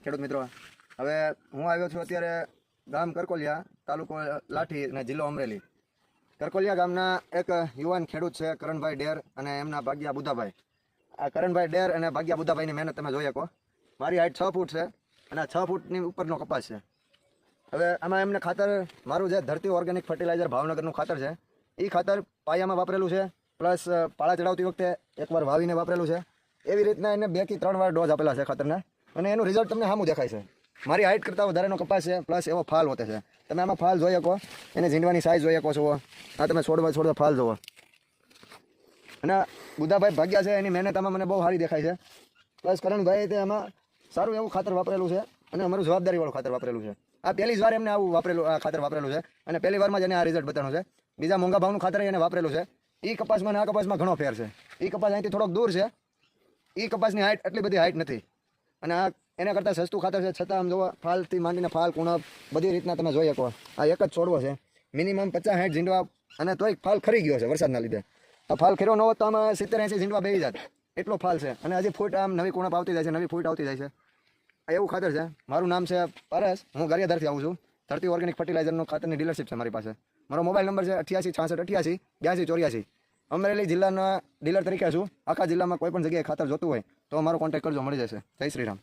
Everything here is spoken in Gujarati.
ખેડૂત મિત્રો, હવે હું આવ્યો છું અત્યારે ગામ કરકોલિયા, તાલુકો લાઠી અને જિલ્લો અમરેલી. કરકોલિયા ગામના એક યુવાન ખેડૂત છે કરણભાઈ ડેર અને એમના ભાગ્યા બુધાભાઈ. આ કરણભાઈ ડેર અને ભાગ્યા બુધાભાઈની મહેનત તમે જોઈ શકો. મારી હાઈટ 6 ફૂટ છે અને 6 ફૂટની ઉપરનો કપાસ છે. હવે આમાં એમને ખાતર, મારું જે ધરતી ઓર્ગેનિક ફર્ટિલાઇઝર ભાવનગરનું ખાતર છે, એ ખાતર પાયામાં વાપરેલું છે, પ્લસ પાળા ચડાવતી વખતે એકવાર વાવીને વાપરેલું છે. એવી રીતના એને 2 થી 3 વાર ડોઝ આપેલા છે ખાતરના, અને એનું રિઝલ્ટ તમને સામું દેખાય છે. મારી હાઈટ કરતાં વધારેનો કપાસ છે, પ્લસ એવો ફાલ હોતે છે. તમે આમાં ફાલ જોઈ શકો, એને ઝીંડવાની સાઇઝ જોઈ શકો છો. આ તમે છોડવા ફાલ જોવો. અને બુધાભાઈ ભાગ્યા છે, એની મહેનત આમાં મને બહુ સારી દેખાય છે. પ્લસ કરણભાઈ તે આમાં સારું એવું ખાતર વાપરેલું છે અને અમારું જવાબદારીવાળું ખાતર વાપરેલું છે. આ પહેલી જ વાર એમને આવું ખાતર વાપરેલું છે અને પહેલી વારમાં જ એને આ રિઝલ્ટ બતાવવાનું છે. બીજા મોંઘા ભાવનું ખાતર એને વાપરેલું છે. એ કપાસમાં અને આ કપાસમાં ઘણો ફેર છે. એ કપાસ અહીંથી થોડોક દૂર છે. એ કપાસની હાઈટ એટલી બધી હાઈટ નથી અને આ એના કરતાં સસ્તું ખાતર છે, છતાં આમ જોવો ફાલથી માંડીને ફાલ કુણપ બધી રીતના તમે જોઈ શકો. આ એક જ છોડવો છે, મિનિમમ 50-60 ઝીંડવા, અને તોય ફાલ ખરી ગયો છે વરસાદના લીધે. આ ફાલ ખર્યો ન હોત તો આમાં 70-80 ઝીંડવા બેસી જાત, એટલો ફાલ છે. અને હજી ફૂટ આમ નવી કુણપ આવતી જાય છે, નવી ફૂટ આવતી જાય છે. આ એવું ખાતર છે. મારું નામ છે પરેશ, હું ગારિયાધારથી આવું છું. ધરતી ઓર્ગેનિક ફર્ટિલાઇઝરનું ખાતરની ડીલરશીપ છે મારી પાસે. મારો મોબાઈલ નંબર છે 88 66 88 82 84. અમરેલી જિલ્લાના ડીલર તરીકે છું. આખા જિલ્લામાં કોઈ પણ જગ્યાએ ખાતર જોતું હોય તો મારો કોન્ટેક્ટ કરજો, મળી જશે. જય શ્રી રામ.